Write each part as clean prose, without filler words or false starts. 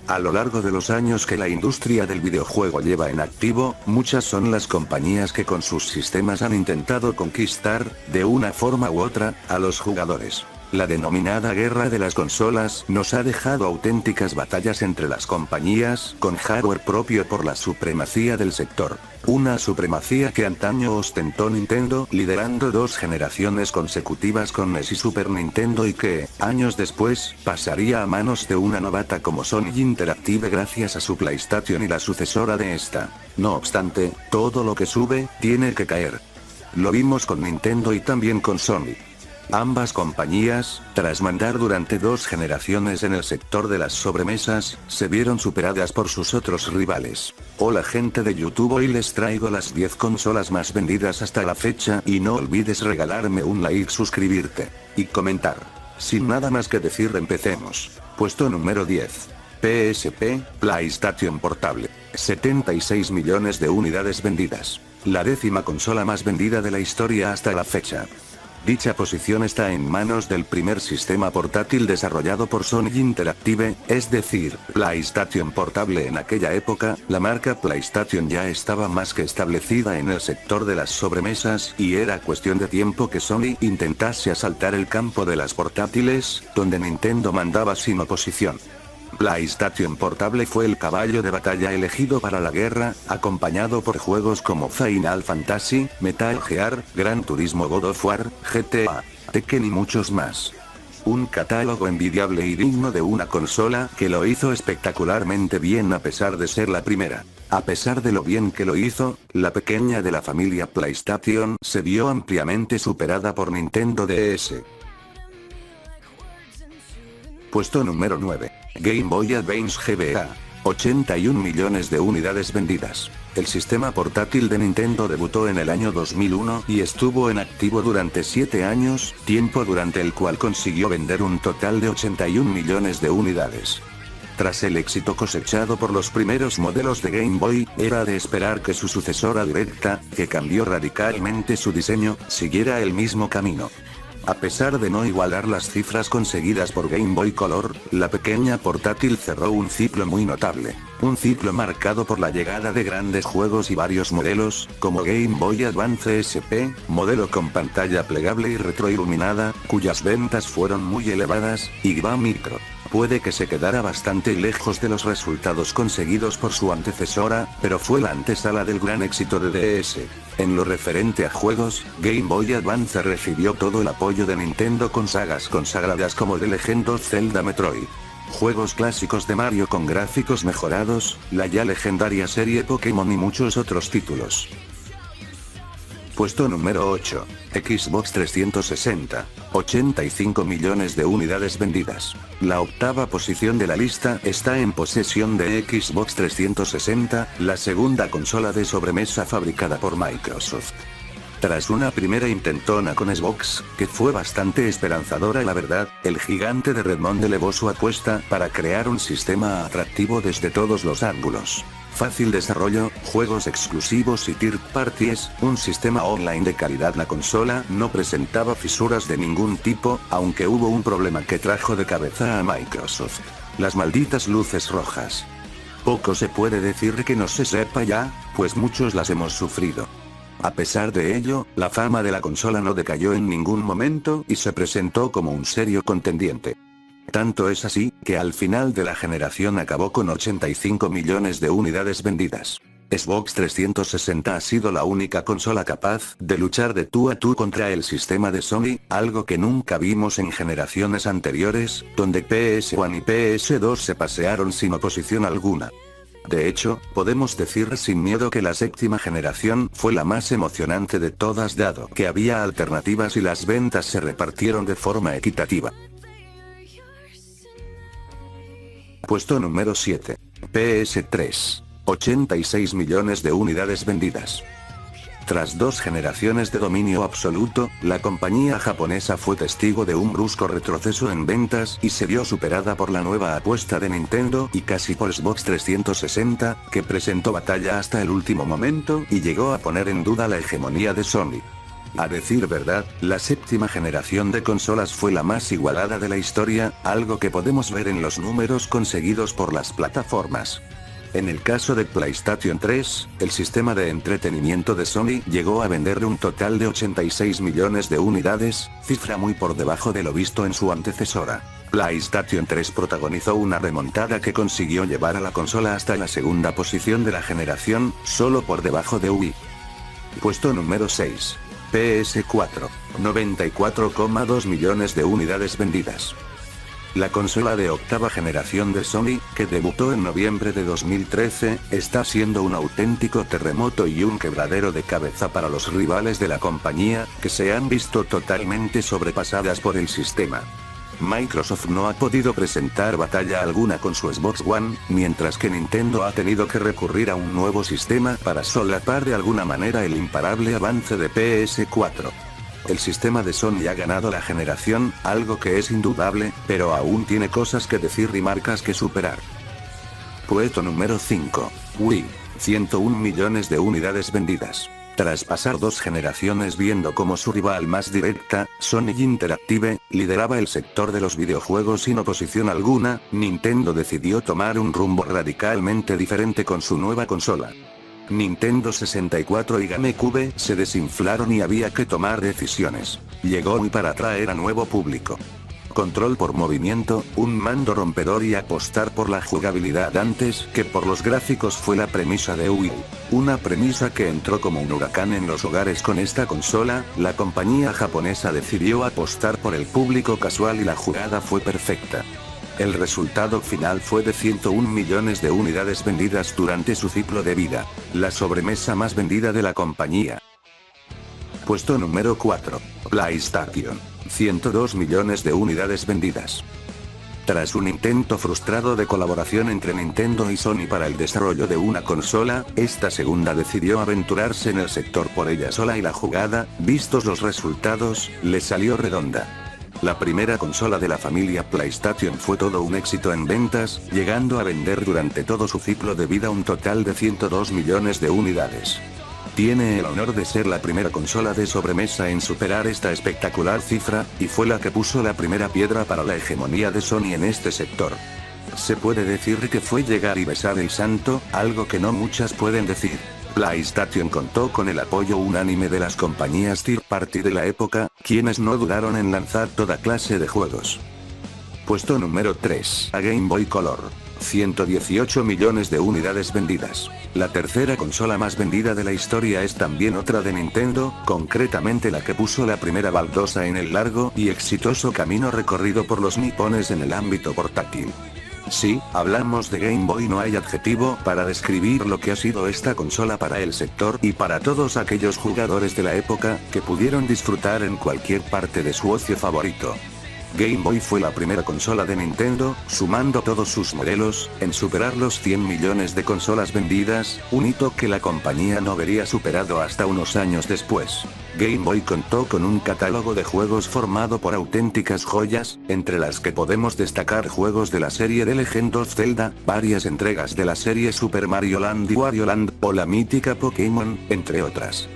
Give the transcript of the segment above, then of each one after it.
A lo largo de los años que la industria del videojuego lleva en activo, muchas son las compañías que con sus sistemas han intentado conquistar, de una forma u otra, a los jugadores. La denominada guerra de las consolas nos ha dejado auténticas batallas entre las compañías con hardware propio por la supremacía del sector. Una supremacía que antaño ostentó Nintendo, liderando 2 generaciones consecutivas con NES y Super Nintendo y que, años después, pasaría a manos de una novata como Sony Interactive gracias a su PlayStation y la sucesora de esta. No obstante, todo lo que sube, tiene que caer. Lo vimos con Nintendo y también con Sony. Ambas compañías, tras mandar durante 2 generaciones en el sector de las sobremesas, se vieron superadas por sus otros rivales. Hola gente de YouTube, hoy les traigo las 10 consolas más vendidas hasta la fecha y no olvides regalarme un like, suscribirte y comentar. Sin nada más que decir, empecemos. Puesto número 10. PSP, PlayStation Portable. 76 millones de unidades vendidas. La 10ª consola más vendida de la historia hasta la fecha. Dicha posición está en manos del primer sistema portátil desarrollado por Sony Interactive, es decir, PlayStation Portable. En aquella época, la marca PlayStation ya estaba más que establecida en el sector de las sobremesas, y era cuestión de tiempo que Sony intentase asaltar el campo de las portátiles, donde Nintendo mandaba sin oposición. PlayStation Portable fue el caballo de batalla elegido para la guerra, acompañado por juegos como Final Fantasy, Metal Gear, Gran Turismo, God of War, GTA, Tekken y muchos más. Un catálogo envidiable y digno de una consola que lo hizo espectacularmente bien a pesar de ser la primera. A pesar de lo bien que lo hizo, la pequeña de la familia PlayStation se vio ampliamente superada por Nintendo DS. Puesto número 9. Game Boy Advance GBA. 81 millones de unidades vendidas. El sistema portátil de Nintendo debutó en el año 2001 y estuvo en activo durante 7 años, tiempo durante el cual consiguió vender un total de 81 millones de unidades. Tras el éxito cosechado por los primeros modelos de Game Boy, era de esperar que su sucesora directa, que cambió radicalmente su diseño, siguiera el mismo camino. A pesar de no igualar las cifras conseguidas por Game Boy Color, la pequeña portátil cerró un ciclo muy notable. Un ciclo marcado por la llegada de grandes juegos y varios modelos, como Game Boy Advance SP, modelo con pantalla plegable y retroiluminada, cuyas ventas fueron muy elevadas, y GBA Micro. Puede que se quedara bastante lejos de los resultados conseguidos por su antecesora, pero fue la antesala del gran éxito de DS. En lo referente a juegos, Game Boy Advance recibió todo el apoyo de Nintendo con sagas consagradas como The Legend of Zelda, Metroid. Juegos clásicos de Mario con gráficos mejorados, la ya legendaria serie Pokémon y muchos otros títulos. Puesto número 8. Xbox 360. 85 millones de unidades vendidas. La octava posición de la lista está en posesión de Xbox 360, la segunda consola de sobremesa fabricada por Microsoft. Tras una primera intentona con Xbox, que fue bastante esperanzadora, la verdad, el gigante de Redmond elevó su apuesta para crear un sistema atractivo desde todos los ángulos. Fácil desarrollo, juegos exclusivos y third parties, un sistema online de calidad. La consola no presentaba fisuras de ningún tipo, aunque hubo un problema que trajo de cabeza a Microsoft: las malditas luces rojas. Poco se puede decir que no se sepa ya, pues muchos las hemos sufrido. A pesar de ello, la fama de la consola no decayó en ningún momento y se presentó como un serio contendiente. Tanto es así, que al final de la generación acabó con 85 millones de unidades vendidas. Xbox 360 ha sido la única consola capaz de luchar de tú a tú contra el sistema de Sony, algo que nunca vimos en generaciones anteriores, donde PS1 y PS2 se pasearon sin oposición alguna. De hecho, podemos decir sin miedo que la séptima generación fue la más emocionante de todas, dado que había alternativas y las ventas se repartieron de forma equitativa. Puesto número 7. PS3. 86 millones de unidades vendidas. Tras 2 generaciones de dominio absoluto, la compañía japonesa fue testigo de un brusco retroceso en ventas y se vio superada por la nueva apuesta de Nintendo y casi por Xbox 360, que presentó batalla hasta el último momento y llegó a poner en duda la hegemonía de Sony. A decir verdad, la séptima generación de consolas fue la más igualada de la historia, algo que podemos ver en los números conseguidos por las plataformas. En el caso de PlayStation 3, el sistema de entretenimiento de Sony llegó a vender un total de 86 millones de unidades, cifra muy por debajo de lo visto en su antecesora. PlayStation 3 protagonizó una remontada que consiguió llevar a la consola hasta la segunda posición de la generación, solo por debajo de Wii. Puesto número 6. PS4. 94,2 millones de unidades vendidas. La consola de octava generación de Sony, que debutó en noviembre de 2013, está siendo un auténtico terremoto y un quebradero de cabeza para los rivales de la compañía, que se han visto totalmente sobrepasadas por el sistema. Microsoft no ha podido presentar batalla alguna con su Xbox One, mientras que Nintendo ha tenido que recurrir a un nuevo sistema para solapar de alguna manera el imparable avance de PS4. El sistema de Sony ha ganado la generación, algo que es indudable, pero aún tiene cosas que decir y marcas que superar. Puesto número 5. Wii. 101 millones de unidades vendidas. Tras pasar 2 generaciones viendo como su rival más directa, Sony Interactive, lideraba el sector de los videojuegos sin oposición alguna, Nintendo decidió tomar un rumbo radicalmente diferente con su nueva consola. Nintendo 64 y GameCube se desinflaron y había que tomar decisiones. Llegó Wii para atraer a nuevo público. Control por movimiento, un mando rompedor y apostar por la jugabilidad antes que por los gráficos fue la premisa de Wii. Una premisa que entró como un huracán en los hogares con esta consola, la compañía japonesa decidió apostar por el público casual y la jugada fue perfecta. El resultado final fue de 101 millones de unidades vendidas durante su ciclo de vida, la sobremesa más vendida de la compañía. Puesto número 4. PlayStation. 102 millones de unidades vendidas. Tras un intento frustrado de colaboración entre Nintendo y Sony para el desarrollo de una consola, esta segunda decidió aventurarse en el sector por ella sola y la jugada, vistos los resultados, le salió redonda. La primera consola de la familia PlayStation fue todo un éxito en ventas, llegando a vender durante todo su ciclo de vida un total de 102 millones de unidades. Tiene el honor de ser la primera consola de sobremesa en superar esta espectacular cifra, y fue la que puso la primera piedra para la hegemonía de Sony en este sector. Se puede decir que fue llegar y besar el santo, algo que no muchas pueden decir. PlayStation contó con el apoyo unánime de las compañías third party de la época, quienes no dudaron en lanzar toda clase de juegos. Puesto número 3. A Game Boy Color. 118 millones de unidades vendidas. La tercera consola más vendida de la historia es también otra de Nintendo, concretamente la que puso la primera baldosa en el largo y exitoso camino recorrido por los nipones en el ámbito portátil. Sí, hablamos de Game Boy, no hay adjetivo para describir lo que ha sido esta consola para el sector y para todos aquellos jugadores de la época, que pudieron disfrutar en cualquier parte de su ocio favorito. Game Boy fue la primera consola de Nintendo, sumando todos sus modelos, en superar los 100 millones de consolas vendidas, un hito que la compañía no vería superado hasta unos años después. Game Boy contó con un catálogo de juegos formado por auténticas joyas, entre las que podemos destacar juegos de la serie de Legend of Zelda, varias entregas de la serie Super Mario Land y Wario Land, o la mítica Pokémon, entre otras.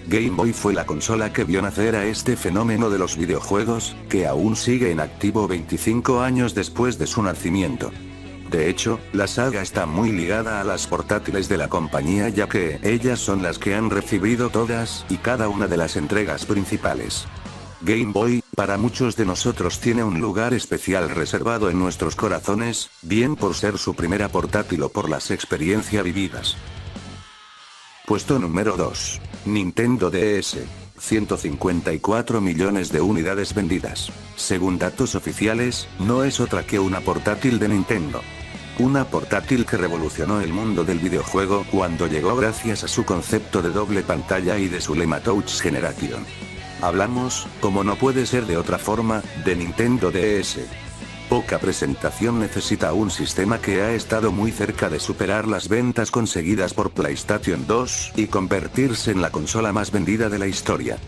Game Boy fue la consola que vio nacer a este fenómeno de los videojuegos, que aún sigue en activo 25 años después de su nacimiento. De hecho, la saga está muy ligada a las portátiles de la compañía, ya que ellas son las que han recibido todas y cada una de las entregas principales. Game Boy, para muchos de nosotros, tiene un lugar especial reservado en nuestros corazones, bien por ser su primera portátil o por las experiencias vividas. Puesto número 2. Nintendo DS. 154 millones de unidades vendidas. Según datos oficiales, no es otra que una portátil de Nintendo. Una portátil que revolucionó el mundo del videojuego cuando llegó gracias a su concepto de doble pantalla y de su lema Touch Generation. Hablamos, como no puede ser de otra forma, de Nintendo DS. Poca presentación necesita un sistema que ha estado muy cerca de superar las ventas conseguidas por PlayStation 2 y convertirse en la consola más vendida de la historia.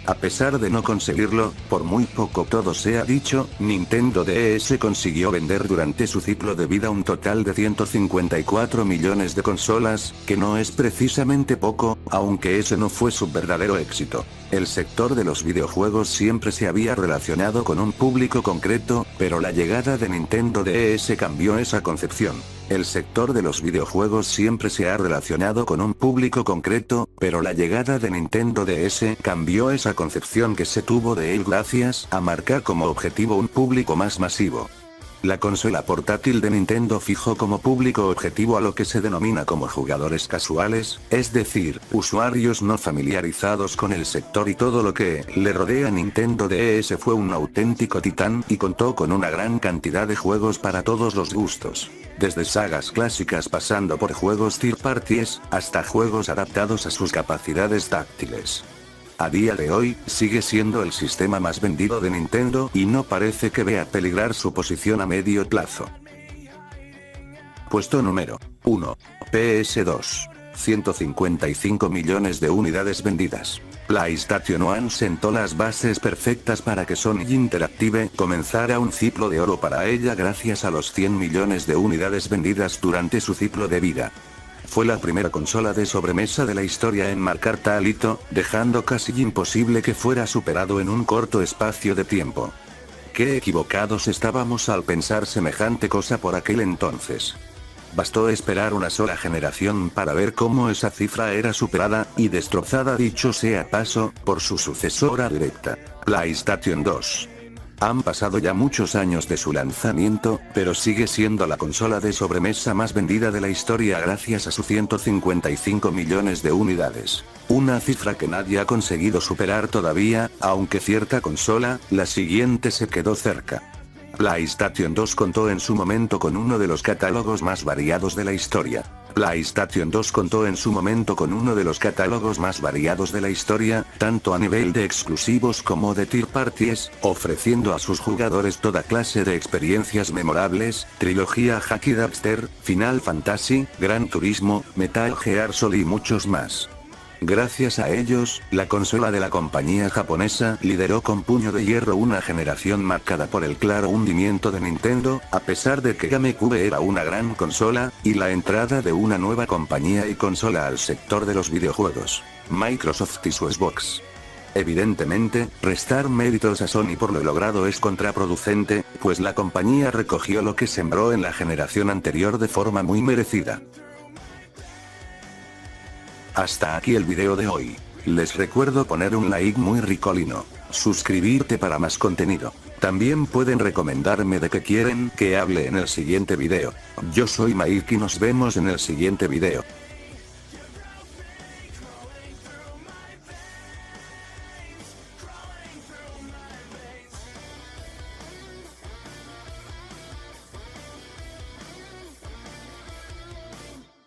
A pesar de no conseguirlo, por muy poco todo sea dicho, Nintendo DS consiguió vender durante su ciclo de vida un total de 154 millones de consolas, que no es precisamente poco, aunque ese no fue su verdadero éxito. El sector de los videojuegos siempre se había relacionado con un público concreto, pero la llegada de Nintendo DS cambió esa concepción. El sector de los videojuegos siempre se ha relacionado con un público concreto, pero la llegada de Nintendo DS cambió esa concepción que se tuvo de él gracias a marcar como objetivo un público más masivo. La consola portátil de Nintendo fijó como público objetivo a lo que se denomina como jugadores casuales, es decir, usuarios no familiarizados con el sector, y todo lo que le rodea. Nintendo DS fue un auténtico titán y contó con una gran cantidad de juegos para todos los gustos. Desde sagas clásicas pasando por juegos third parties, hasta juegos adaptados a sus capacidades táctiles. A día de hoy, sigue siendo el sistema más vendido de Nintendo y no parece que vea peligrar su posición a medio plazo. Puesto número 1. PS2. 155 millones de unidades vendidas. PlayStation 1 sentó las bases perfectas para que Sony Interactive comenzara un ciclo de oro para ella gracias a los 100 millones de unidades vendidas durante su ciclo de vida. Fue la primera consola de sobremesa de la historia en marcar tal hito, dejando casi imposible que fuera superado en un corto espacio de tiempo. Qué equivocados estábamos al pensar semejante cosa por aquel entonces. Bastó esperar una sola generación para ver cómo esa cifra era superada y destrozada, dicho sea paso, por su sucesora directa, PlayStation 2. Han pasado ya muchos años de su lanzamiento, pero sigue siendo la consola de sobremesa más vendida de la historia gracias a sus 155 millones de unidades. Una cifra que nadie ha conseguido superar todavía, aunque cierta consola, la siguiente, se quedó cerca. PlayStation 2 contó en su momento con uno de los catálogos más variados de la historia. PlayStation 2 contó en su momento con uno de los catálogos más variados de la historia, tanto a nivel de exclusivos como de third parties, ofreciendo a sus jugadores toda clase de experiencias memorables: trilogía Hack y Daxter, Final Fantasy, Gran Turismo, Metal Gear Solid y muchos más. Gracias a ellos, la consola de la compañía japonesa lideró con puño de hierro una generación marcada por el claro hundimiento de Nintendo, a pesar de que GameCube era una gran consola, y la entrada de una nueva compañía y consola al sector de los videojuegos, Microsoft y su Xbox. Evidentemente, restar méritos a Sony por lo logrado es contraproducente, pues la compañía recogió lo que sembró en la generación anterior de forma muy merecida. Hasta aquí el video de hoy. Les recuerdo poner un like muy ricolino, suscribirte para más contenido. También pueden recomendarme de qué quieren que hable en el siguiente video. Yo soy Mike y nos vemos en el siguiente video.